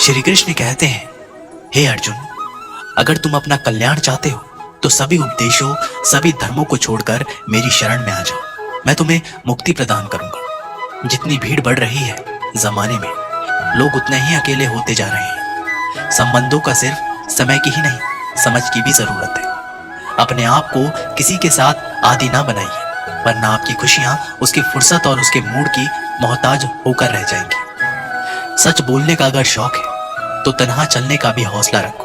श्री कृष्ण कहते हैं, हे अर्जुन, अगर तुम अपना कल्याण चाहते हो तो सभी उपदेशों, सभी धर्मों को छोड़कर मेरी शरण में आ जाओ। मैं तुम्हें मुक्ति प्रदान करूंगा। जितनी भीड़ बढ़ रही है जमाने में, लोग उतने ही अकेले होते जा रहे हैं। संबंधों का सिर्फ समय की ही नहीं, समझ की भी जरूरत है। अपने आप को किसी के साथ आदी ना बनाइए, वरना आपकी खुशियां उसकी फुर्सत और उसके मूड की मोहताज होकर रह जाएंगी। सच बोलने का अगर शौक है तो तन्हा चलने का भी हौसला रखो।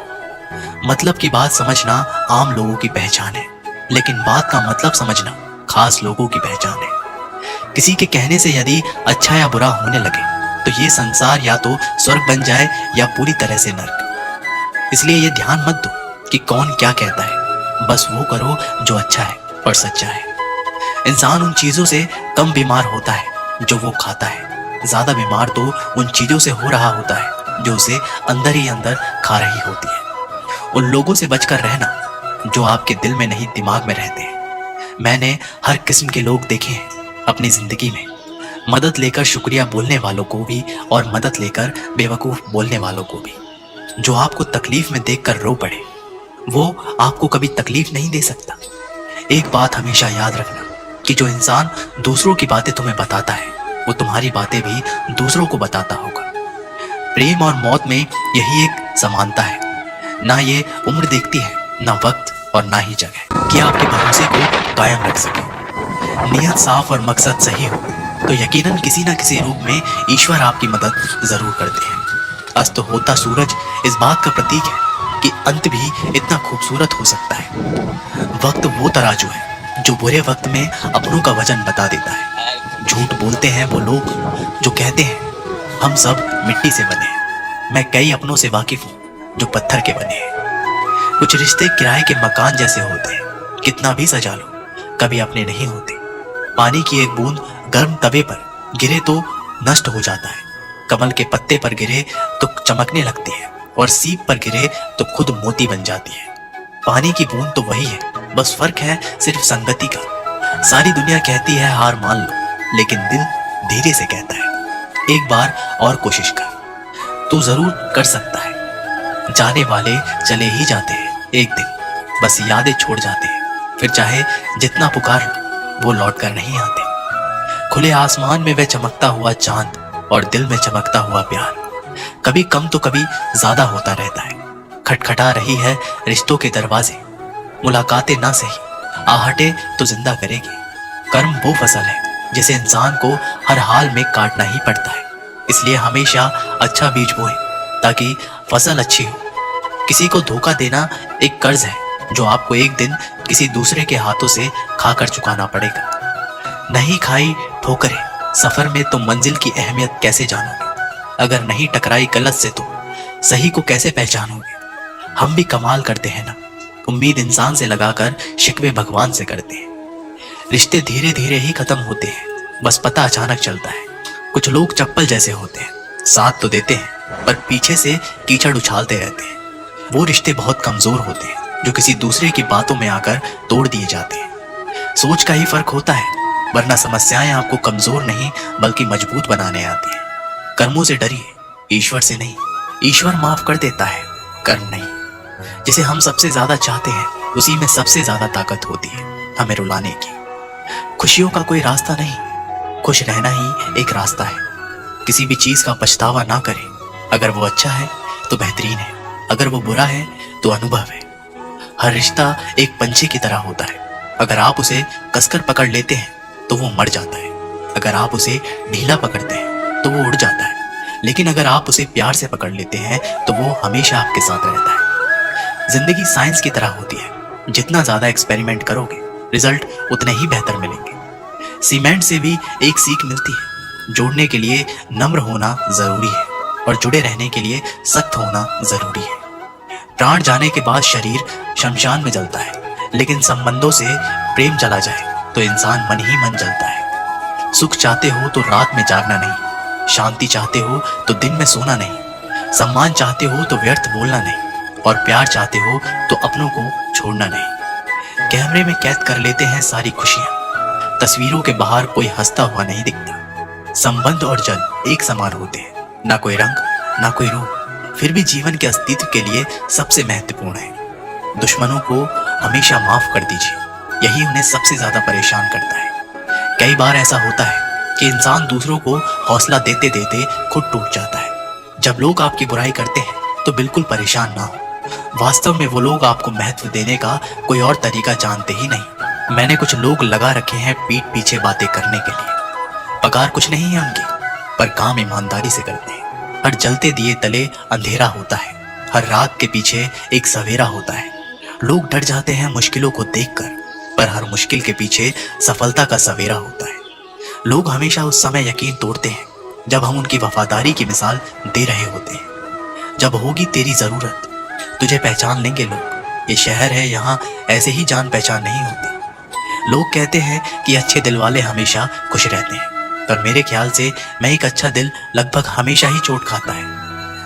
मतलब की बात समझना आम लोगों की पहचान है, लेकिन बात का मतलब समझना खास लोगों की पहचान है। किसी के कहने से यदि अच्छा या बुरा होने लगे तो ये संसार या तो स्वर्ग बन जाए या पूरी तरह से नर्क। इसलिए ये ध्यान मत दो कि कौन क्या कहता है, बस वो करो जो अच्छा है और सच्चा है। इंसान उन चीजों से कम बीमार होता है जो वो खाता है, ज्यादा बीमार तो उन चीजों से हो रहा होता है जो उसे अंदर ही अंदर खा रही होती है। उन लोगों से बचकर रहना जो आपके दिल में नहीं दिमाग में रहते हैं। मैंने हर किस्म के लोग देखे हैं अपनी जिंदगी में, मदद लेकर शुक्रिया बोलने वालों को भी और मदद लेकर बेवकूफ बोलने वालों को भी। जो आपको तकलीफ में देखकर रो पड़े वो आपको कभी तकलीफ नहीं दे सकता। एक बात हमेशा याद रखना कि जो इंसान दूसरों की बातें तुम्हें बताता है वो तुम्हारी बातें भी दूसरों को बताता होगा। प्रेम और मौत में यही एक समानता है, ना ये उम्र देखती है, ना वक्त और ना ही जगह, कि आपके भरोसे को कायम रख सके। नियत साफ और मकसद सही हो तो यकीनन किसी न किसी रूप में ईश्वर आपकी मदद जरूर करते हैं। अस्त होता सूरज इस बात का प्रतीक है कि अंत भी इतना खूबसूरत हो सकता है। वक्त वो तराजू है जो बुरे वक्त में अपनों का वजन बता देता है। झूठ बोलते हैं वो लोग जो कहते हैं हम सब मिट्टी से बने हैं। मैं कई अपनों से वाकिफ हूँ जो पत्थर के बने हैं। कुछ रिश्ते किराए के मकान जैसे होते हैं, कितना भी सजा लो कभी अपने नहीं होते। पानी की एक बूंद गर्म तवे पर गिरे तो नष्ट हो जाता है, कमल के पत्ते पर गिरे तो चमकने लगती है और सीप पर गिरे तो खुद मोती बन जाती है। पानी की बूंद तो वही है, बस फर्क है सिर्फ संगति का। सारी दुनिया कहती है हार मान लो, लेकिन दिल धीरे से कहता है एक बार और कोशिश कर, तू जरूर कर सकता है। जाने वाले चले ही जाते हैं एक दिन, बस यादें छोड़ जाते हैं। फिर चाहे जितना पुकार लो वो लौट कर नहीं आते। खुले आसमान में वह चमकता हुआ चांद और दिल में चमकता हुआ प्यार कभी कम तो कभी ज्यादा होता रहता है। खटखटा रही है रिश्तों के दरवाजे, मुलाकातें ना सही आहटे तो जिंदा करेगी। कर्म वो फसल है जिसे इंसान को हर हाल में काटना ही पड़ता है। इसलिए हमेशा अच्छा बीज बोएं ताकि फसल अच्छी हो। किसी को धोखा देना एक कर्ज है जो आपको एक दिन किसी दूसरे के हाथों से खाकर चुकाना पड़ेगा। नहीं खाई ठोकरें सफर में तो मंजिल की अहमियत कैसे जानोगे? अगर नहीं टकराई गलत से तो सही को कैसे पहचानोगे? हम भी कमाल करते हैं ना, उम्मीद इंसान से लगाकर शिकवे भगवान से करते हैं। रिश्ते धीरे धीरे ही खत्म होते हैं, बस पता अचानक चलता है। कुछ लोग चप्पल जैसे होते हैं, साथ तो देते हैं पर पीछे से कीचड़ उछालते रहते हैं। वो रिश्ते बहुत कमजोर होते हैं जो किसी दूसरे की बातों में आकर तोड़ दिए जाते हैं। सोच का ही फर्क होता है, वरना समस्याएं आपको कमजोर नहीं बल्कि मजबूत बनाने आती हैं। कर्मों से डरिए, ईश्वर से नहीं। ईश्वर माफ कर देता है, कर्म नहीं। जिसे हम सबसे ज्यादा चाहते हैं उसी में सबसे ज्यादा ताकत होती है हमें रुलाने की। खुशियों का कोई रास्ता नहीं, खुश रहना ही एक रास्ता है। किसी भी चीज का पछतावा ना करें। अगर वो अच्छा है तो बेहतरीन है, अगर वो बुरा है तो अनुभव है। हर रिश्ता एक पंछी की तरह होता है, अगर आप उसे कसकर पकड़ लेते हैं तो वो मर जाता है। अगर आप उसे ढीला पकड़ते हैं तो वो उड़ जाता है, लेकिन अगर आप उसे प्यार से पकड़ लेते हैं तो वो हमेशा आपके साथ रहता है। जिंदगी साइंस की तरह होती है, जितना ज्यादा एक्सपेरिमेंट करोगे रिजल्ट उतने ही बेहतर मिलेंगे। सीमेंट से भी एक सीख मिलती है, जोड़ने के लिए नम्र होना जरूरी है और जुड़े रहने के लिए सख्त होना जरूरी है। प्राण जाने के बाद शरीर शमशान में जलता है, लेकिन संबंधों से प्रेम चला जाए तो इंसान मन ही मन जलता है। सुख चाहते हो तो रात में जागना नहीं, शांति चाहते हो तो दिन में सोना नहीं, सम्मान चाहते हो तो व्यर्थ बोलना नहीं, और प्यार चाहते हो तो अपनों को छोड़ना नहीं। कैमरे में कैद कर लेते हैं सारी खुशियां, तस्वीरों के बाहर कोई हंसता हुआ नहीं दिखता। संबंध और जन एक समान होते हैं, ना कोई रंग ना कोई रूप, फिर भी जीवन के अस्तित्व के लिए सबसे महत्वपूर्ण है। दुश्मनों को हमेशा माफ कर दीजिए, यही उन्हें सबसे ज्यादा परेशान करता है। कई बार ऐसा होता है कि इंसान दूसरों को हौसला देते देते खुद टूट जाता है। जब लोग आपकी बुराई करते हैं तो बिल्कुल परेशान ना हो। वास्तव में वो लोग आपको महत्व देने का कोई और तरीका जानते ही नहीं। मैंने कुछ लोग लगा रखे हैं पीठ पीछे बातें करने के लिए। पगार कुछ नहीं है उनकी, पर काम ईमानदारी से करते हैं। हर जलते दिए तले अंधेरा होता है, हर रात के पीछे एक सवेरा होता है। लोग डर जाते हैं मुश्किलों को देखकर, पर हर मुश्किल के पीछे सफलता का सवेरा होता है। लोग हमेशा उस समय यकीन तोड़ते हैं जब हम उनकी वफादारी की मिसाल दे रहे होते हैं। जब होगी तेरी जरूरत, तुझे पहचान लेंगे लोग। ये शहर है, यहाँ ऐसे ही जान पहचान नहीं होती। लोग कहते हैं कि अच्छे दिल वाले हमेशा खुश रहते हैं, पर मेरे ख्याल से मैं एक अच्छा दिल लगभग हमेशा ही चोट खाता है,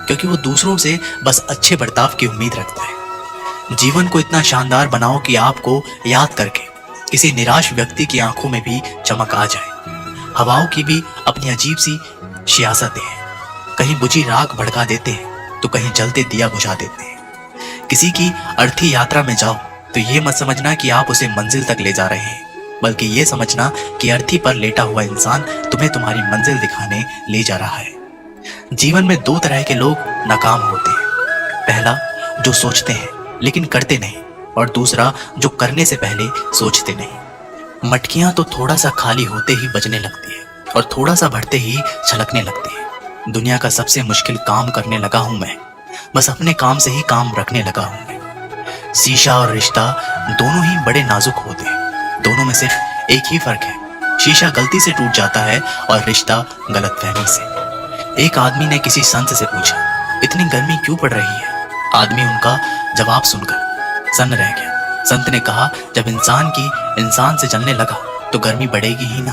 क्योंकि वो दूसरों से बस अच्छे बर्ताव की उम्मीद रखता है। जीवन को इतना शानदार बनाओ कि आपको याद करके किसी निराश व्यक्ति की आंखों में भी चमक आ जाए। हवाओं की भी अपनी अजीब सी सियासतें हैं, कहीं बुझी राख भड़का देते हैं तो कहीं जलते दिया बुझा देते हैं। किसी की अर्थी यात्रा में जाओ तो ये मत समझना कि आप उसे मंजिल तक ले जा रहे हैं, बल्कि ये समझना कि अर्थी पर लेटा हुआ इंसान तुम्हें तुम्हारी मंजिल दिखाने ले जा रहा है। जीवन में दो तरह के लोग नाकाम होते हैं। पहला, जो सोचते हैं लेकिन करते नहीं, और दूसरा, जो करने से पहले सोचते नहीं। मटकियां तो थोड़ा सा खाली होते ही बजने लगती है और थोड़ा सा भरते ही छलकने लगती है। दुनिया का सबसे मुश्किल काम करने लगा हूं मैं, बस अपने काम से ही काम रखने लगा हूं मैं। शीशा और रिश्ता दोनों ही बड़े नाजुक होते हैं, दोनों में सिर्फ एक ही फर्क है, शीशा गलती से टूट जाता है और रिश्ता गलतफहमी से। एक आदमी ने किसी संत से पूछा, इतनी गर्मी क्यों पड़ रही है? आदमी उनका जवाब सुनकर सन्न रह गया। संत ने कहा, जब इंसान से जलने लगा तो गर्मी बढ़ेगी ही ना।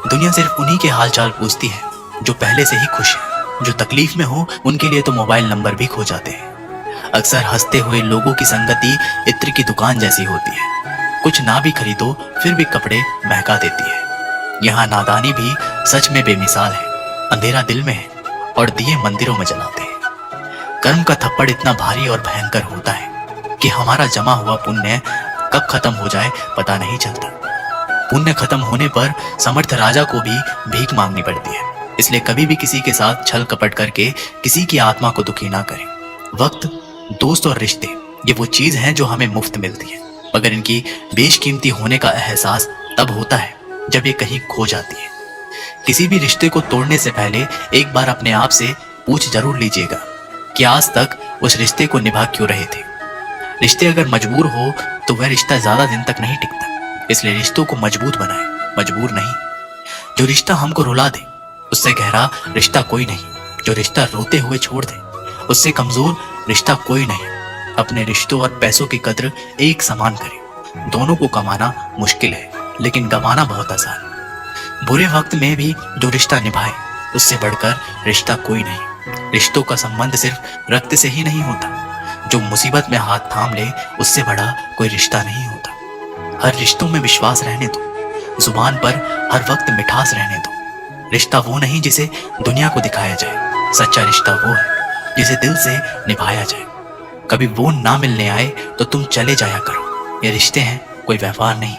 दुनिया सिर्फ उन्हीं के हालचाल पूछती है जो पहले से ही खुश है। जो तकलीफ में हो उनके लिए तो मोबाइल नंबर भी खो जाते हैं। अक्सर हंसते हुए लोगों की संगति इत्र की दुकान जैसी होती है, कुछ ना भी खरीदो फिर भी कपड़े महका देती है। यहाँ नादानी भी सच में बेमिसाल है। अंधेरा दिल में है और दिए मंदिरों में जलाते हैं। कर्म का थप्पड़ इतना भारी और भयंकर होता है कि हमारा जमा हुआ पुण्य कब खत्म हो जाए पता नहीं चलता। पुण्य खत्म होने पर समर्थ राजा को भी भीख मांगनी पड़ती है। इसलिए कभी भी किसी के साथ छल कपट करके किसी की आत्मा को दुखी ना करें। वक्त, दोस्त और रिश्ते ये वो चीज हैं जो हमें मुफ्त मिलती है, मगर इनकी बेशकीमती होने का एहसास तब होता है जब ये कहीं खो जाती है। किसी भी रिश्ते को तोड़ने से पहले एक बार अपने आप से पूछ जरूर लीजिएगा कि आज तक उस रिश्ते को निभा क्यों रहे थे। रिश्ते अगर मजबूर हो तो वह रिश्ता ज्यादा दिन तक नहीं टिकता। इसलिए रिश्तों को मजबूत बनाएं, मजबूर नहीं। जो रिश्ता हमको रुला दे उससे गहरा रिश्ता कोई नहीं। जो रिश्ता रोते हुए छोड़ दे उससे कमजोर रिश्ता कोई नहीं। अपने रिश्तों और पैसों की कद्र एक समान करें। दोनों को कमाना मुश्किल है लेकिन गंवाना बहुत आसान। बुरे वक्त में भी जो रिश्ता निभाए उससे बढ़कर रिश्ता कोई नहीं। रिश्तों का संबंध सिर्फ रक्त से ही नहीं होता। जो मुसीबत में हाथ थाम ले उससे बड़ा कोई रिश्ता नहीं होता। हर रिश्तों में विश्वास रहने दो, जुबान पर हर वक्त मिठास रहने दो। रिश्ता वो नहीं जिसे दुनिया को दिखाया जाए, सच्चा रिश्ता वो है जिसे दिल से निभाया जाए। कभी वो ना मिलने आए तो तुम चले जाया करो। ये रिश्ते हैं, कोई व्यवहार नहीं।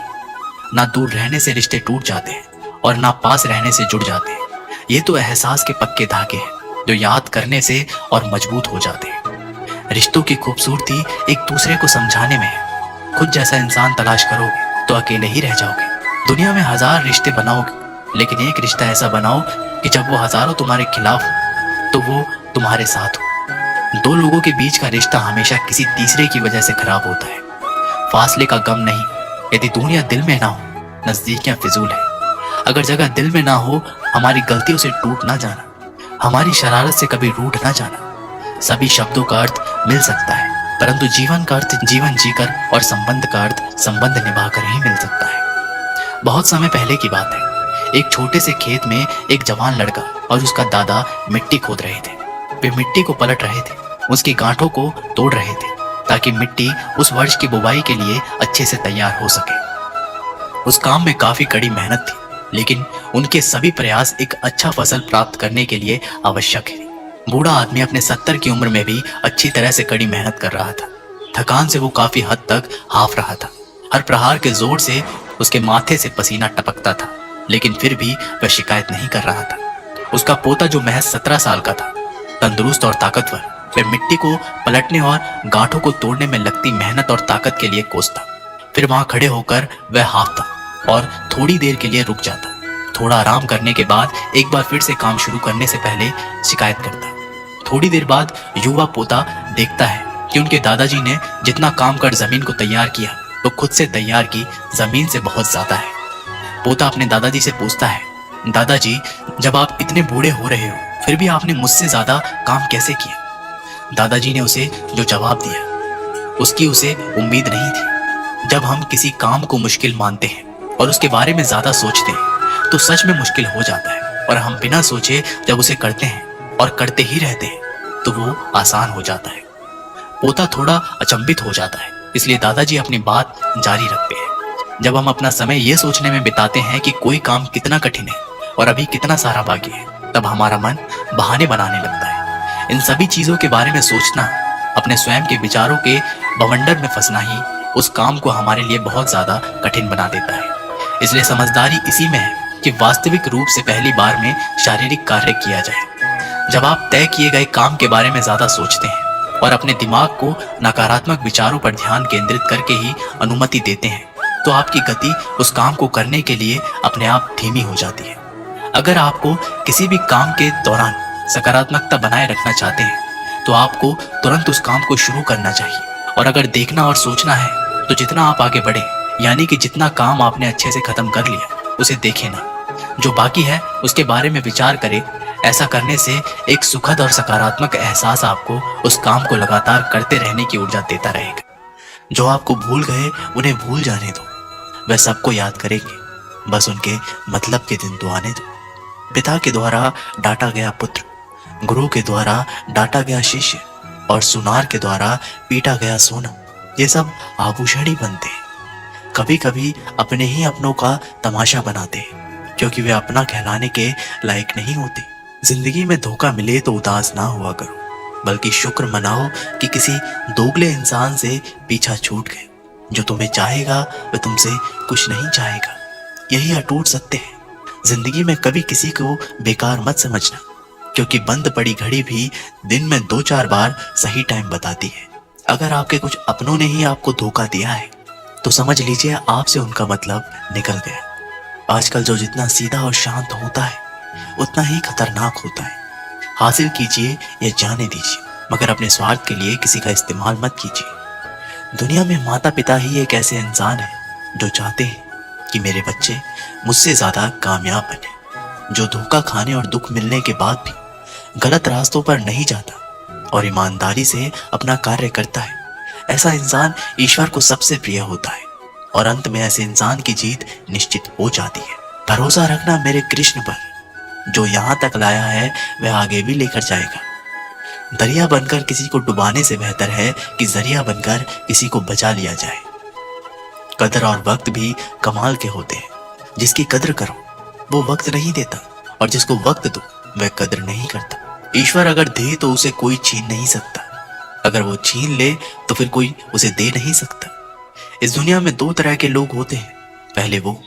ना दूर रहने से रिश्ते टूट जाते हैं और ना पास रहने से जुड़ जाते हैं। ये तो एहसास के पक्के धागे हैं जो याद करने से और मजबूत हो जाते हैं। रिश्तों की खूबसूरती एक दूसरे को समझाने में है। खुद जैसा इंसान तलाश करोगे तो अकेले ही रह जाओगे। दुनिया में 1000 रिश्ते बनाओगे लेकिन एक रिश्ता ऐसा बनाओ कि जब वो हजारों तुम्हारे खिलाफ हो तो वो तुम्हारे साथ हो। दो लोगों के बीच का रिश्ता हमेशा किसी तीसरे की वजह से खराब होता है। फासले का गम नहीं, यदि दुनिया दिल में ना हो नजदीकियां फिजूल है। अगर जगह दिल में ना हो हमारी गलतियों से टूट ना जाना, हमारी शरारत से कभी रूठ ना जाना। सभी शब्दों का अर्थ मिल सकता है परंतु जीवन का अर्थ जीवन जीकर और संबंध का अर्थ संबंध निभाकर ही मिल सकता है। बहुत समय पहले की बात है, एक छोटे से खेत में एक जवान लड़का और उसका दादा मिट्टी खोद रहे थे। वे मिट्टी को पलट रहे थे, उसकी गांठों को तोड़ रहे थे ताकि मिट्टी उस वर्ष की बुवाई के लिए अच्छे से तैयार हो सके। उस काम में काफी कड़ी मेहनत थी लेकिन उनके सभी प्रयास एक अच्छा फसल प्राप्त करने के लिए आवश्यक है। बूढ़ा आदमी अपने 70 की उम्र में भी अच्छी तरह से कड़ी मेहनत कर रहा था। थकान से वो काफी हद तक हाफ रहा था। हर प्रहार के जोर से उसके माथे से पसीना टपकता था, लेकिन फिर भी वह शिकायत नहीं कर रहा था। उसका पोता जो महज 17 साल का था, तंदुरुस्त और ताकतवर, वह मिट्टी को पलटने और गांठों को तोड़ने में लगती मेहनत और ताकत के लिए कोसता। फिर वहां खड़े होकर वह हाँफता और थोड़ी देर के लिए रुक जाता। थोड़ा आराम करने के बाद एक बार फिर से काम शुरू करने से पहले शिकायत करता। थोड़ी देर बाद युवा पोता देखता है कि उनके दादाजी ने जितना काम कर जमीन को तैयार किया, तो खुद से तैयार की जमीन से बहुत ज्यादा है। पोता अपने दादाजी से पूछता है, दादाजी, जब आप इतने बूढ़े हो रहे हो, फिर भी आपने मुझसे ज्यादा काम कैसे किया? दादाजी ने उसे जो जवाब दिया, उसकी उसे उम्मीद नहीं थी। जब हम किसी काम को मुश्किल मानते हैं और उसके बारे में ज्यादा सोचते हैं, तो सच में मुश्किल हो जाता है, और हम बिना सोचे जब उसे करते हैं और करते ही रहते हैं, तो वो आसान हो जाता है। पोता थोड़ा अचंभित हो जाता है, इसलिए दादाजी अपनी बात जारी रखते हैं। जब हम अपना समय ये सोचने में बिताते हैं कि कोई काम कितना कठिन है और अभी कितना सारा बाकी है, तब हमारा मन बहाने बनाने लगता है। इन सभी चीजों के बारे में सोचना, अपने स्वयं के विचारों के बवंडर में फंसना ही उस काम को हमारे लिए बहुत ज्यादा कठिन बना देता है। इसलिए समझदारी इसी में है कि वास्तविक रूप से पहली बार में शारीरिक कार्य किया जाए। जब आप तय किए गए काम के बारे में ज्यादा सोचते हैं और अपने दिमाग को नकारात्मक विचारों पर ध्यान केंद्रित करके ही अनुमति देते हैं, तो आपकी गति उस काम को करने के लिए अपने आप धीमी हो जाती है। अगर आपको किसी भी काम के दौरान सकारात्मकता बनाए रखना चाहते हैं, तो आपको तुरंत उस काम को शुरू करना चाहिए। और अगर देखना और सोचना है, तो जितना आप आगे बढ़े, यानी कि जितना काम आपने अच्छे से खत्म कर लिया, उसे देखें ना, जो बाकी है उसके बारे में विचार करें। ऐसा करने से एक सुखद और सकारात्मक एहसास आपको उस काम को लगातार करते रहने की ऊर्जा देता रहेगा। जो आपको भूल गए उन्हें भूल जाने दो, वह सबको याद करेंगे, बस उनके मतलब के दिन तो आने दो। पिता के द्वारा डांटा गया पुत्र, गुरु के द्वारा डांटा गया शिष्य, और सुनार के द्वारा पीटा गया सोना, ये सब आभूषण ही बनते हैं। कभी कभी अपने ही अपनों का तमाशा बनाते हैं, क्योंकि वे अपना कहलाने के लायक नहीं होते। जिंदगी में धोखा मिले तो उदास ना हुआ करो, बल्कि शुक्र मनाओ कि किसी दोगले इंसान से पीछा छूट गए। जो तुम्हें चाहेगा वह तुमसे कुछ नहीं चाहेगा, यही अटूट सत्य है। जिंदगी में कभी किसी को बेकार मत समझना, क्योंकि बंद पड़ी घड़ी भी दिन में 2-4 बार सही टाइम बताती है। अगर आपके कुछ अपनों ने ही आपको धोखा दिया है, तो समझ लीजिए आपसे उनका मतलब निकल गया। आजकल जो जितना सीधा और शांत होता है, उतना ही खतरनाक होता है। हासिल कीजिए या जाने दीजिए, मगर अपने स्वार्थ के लिए किसी का इस्तेमाल मत कीजिए। दुनिया में माता पिता ही एक ऐसे इंसान है जो चाहते हैं कि मेरे बच्चे मुझसे ज्यादा कामयाब बने, जो धोखा खाने और दुख मिलने के बाद भी गलत रास्तों पर नहीं जाता और ईमानदारी से अपना कार्य करता है। ऐसा इंसान ईश्वर को सबसे प्रिय होता है, और अंत में ऐसे इंसान की जीत निश्चित हो जाती है। भरोसा रखना मेरे कृष्ण पर, जो यहाँ तक लाया है वह आगे भी लेकर जाएगा। दरिया बनकर किसी को डुबाने से बेहतर है कि जरिया बनकर किसी को बचा लिया जाए। कदर और वक्त भी कमाल के होते हैं। जिसकी कदर करो वो वक्त नहीं देता, और जिसको वक्त दो वह कदर नहीं करता। ईश्वर अगर दे तो उसे कोई छीन नहीं सकता, अगर वो छीन ले तो फिर कोई उसे दे नहीं सकता। इस दुनिया में 2 तरह के लोग होते हैं। पहले वो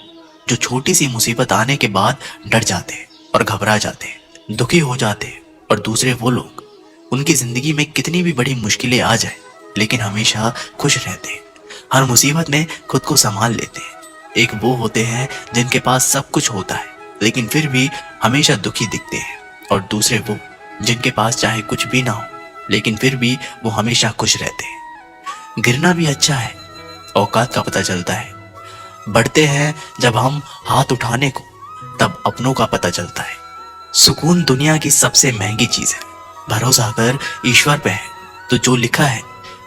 जो छोटी सी मुसीबत आने के बाद डर जाते हैं और घबरा जाते हैं, दुखी हो जाते हैं, और दूसरे वो लोग, उनकी जिंदगी में कितनी भी बड़ी मुश्किलें आ जाए लेकिन हमेशा खुश रहते हैं, हर मुसीबत में खुद को संभाल लेते हैं। एक वो होते हैं जिनके पास सब कुछ होता है लेकिन फिर भी हमेशा दुखी दिखते हैं, और दूसरे वो जिनके पास चाहे कुछ भी ना हो लेकिन फिर भी वो हमेशा खुश रहते हैं। गिरना भी अच्छा है, औकात का पता चलता है। बढ़ते हैं जब हम हाथ उठाने को, तब अपनों का पता चलता है। सुकून दुनिया की सबसे महंगी चीज है। भरोसा अगर ईश्वर पे है तो जो लिखा है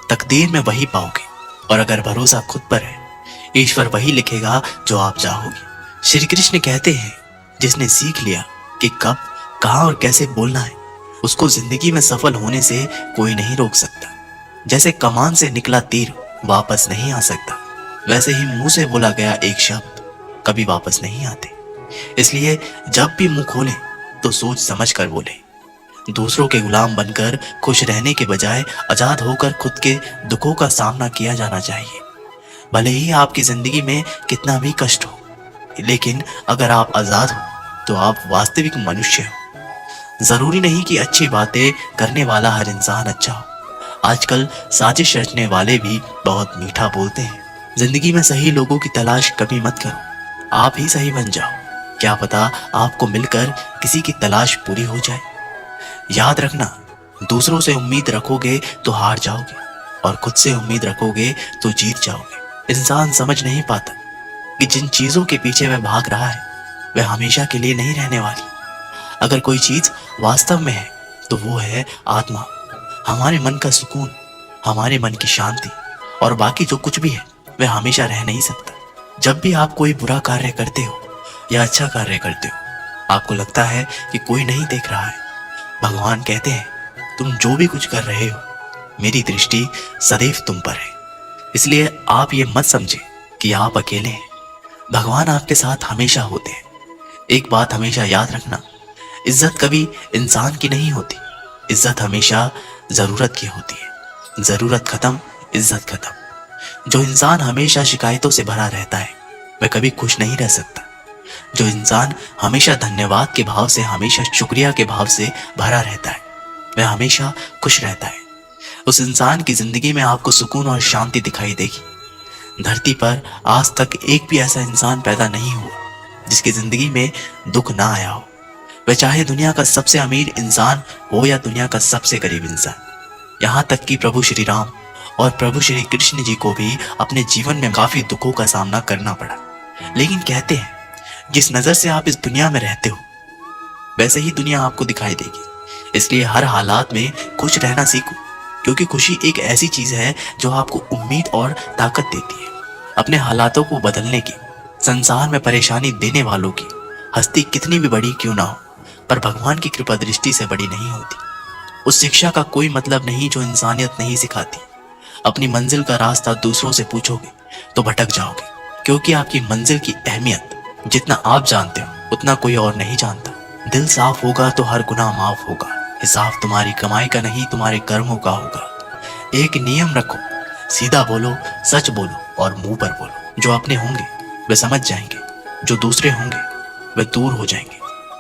तकदीर में वही पाओगे, और अगर भरोसा खुद पर है, ईश्वर वही लिखेगा जो आप चाहोगे। श्री कृष्ण कहते हैं, जिसने सीख लिया कि कब, कहाँ और कैसे बोलना है, उसको जिंदगी में सफल होने से कोई नहीं रोक सकता। जैसे कमान से निकला तीर वापस नहीं आ सकता, वैसे ही मुंह से बोला गया एक शब्द कभी वापस नहीं आते। इसलिए जब भी मुंह खोलें तो सोच समझ कर बोले। दूसरों के गुलाम बनकर खुश रहने के बजाय आजाद होकर खुद के दुखों का सामना किया जाना चाहिए। भले ही आपकी जिंदगी में कितना भी कष्ट हो, लेकिन अगर आप आजाद हो तो आप वास्तविक मनुष्य हो। जरूरी नहीं कि अच्छी बातें करने वाला हर इंसान अच्छा हो। आजकल साजिश रचने वाले भी बहुत मीठा बोलते हैं। जिंदगी में सही लोगों की तलाश कभी मत करो, आप ही सही बन जाओ। क्या पता आपको मिलकर किसी की तलाश पूरी हो जाए। याद रखना, दूसरों से उम्मीद रखोगे तो हार जाओगे और खुद से उम्मीद रखोगे तो जीत जाओगे। इंसान समझ नहीं पाता कि जिन चीजों के पीछे वह भाग रहा है वह हमेशा के लिए नहीं रहने वाली। अगर कोई चीज वास्तव में है तो वो है आत्मा, हमारे मन का सुकून, हमारे मन की शांति। और बाकी जो कुछ भी है वह हमेशा रह नहीं सकता। जब भी आप कोई बुरा कार्य करते हो या अच्छा कार्य करते हो, आपको लगता है कि कोई नहीं देख रहा है, भगवान कहते हैं तुम जो भी कुछ कर रहे हो मेरी दृष्टि सदैव तुम पर है। इसलिए आप ये मत समझे कि आप अकेले हैं, भगवान आपके साथ हमेशा होते हैं। एक बात हमेशा याद रखना, इज्जत कभी इंसान की नहीं होती, इज्जत हमेशा जरूरत की होती है। जरूरत खत्म, इज्जत खत्म। जो इंसान हमेशा शिकायतों से भरा रहता है वह कभी खुश नहीं रह सकता। जो इंसान हमेशा धन्यवाद के भाव से, हमेशा शुक्रिया के भाव से भरा रहता है वह हमेशा खुश रहता है। उस इंसान की जिंदगी में आपको सुकून और शांति दिखाई देगी। धरती पर आज तक एक भी ऐसा इंसान पैदा नहीं हुआ जिसकी जिंदगी में दुख ना आया हो, वह चाहे दुनिया का सबसे अमीर इंसान हो या दुनिया का सबसे गरीब इंसान। यहाँ तक कि प्रभु श्री राम और प्रभु श्री कृष्ण जी को भी अपने जीवन में काफी दुखों का सामना करना पड़ा। लेकिन कहते हैं जिस नजर से आप इस दुनिया में रहते हो वैसे ही दुनिया आपको दिखाई देगी। इसलिए हर हालात में खुश रहना सीखो, क्योंकि खुशी एक ऐसी चीज है जो आपको उम्मीद और ताकत देती है अपने हालातों को बदलने की। संसार में परेशानी देने वालों की हस्ती कितनी भी बड़ी क्यों ना हो, पर भगवान की कृपा दृष्टि से बड़ी नहीं होती। उस शिक्षा का कोई मतलब नहीं जो इंसानियत नहीं सिखाती। अपनी मंजिल का रास्ता दूसरों से पूछोगे तो भटक जाओगे, क्योंकि आपकी मंजिल की अहमियत जितना आप जानते हो उतना कोई और नहीं जानता। दिल साफ होगा तो हर गुनाह माफ होगा। हिसाब तुम्हारी कमाई का नहीं, तुम्हारे कर्मों का होगा। एक नियम रखो, सीधा बोलो, सच बोलो और मुंह पर बोलो। जो अपने होंगे वे समझ जाएंगे, जो दूसरे होंगे वे दूर हो जाएंगे।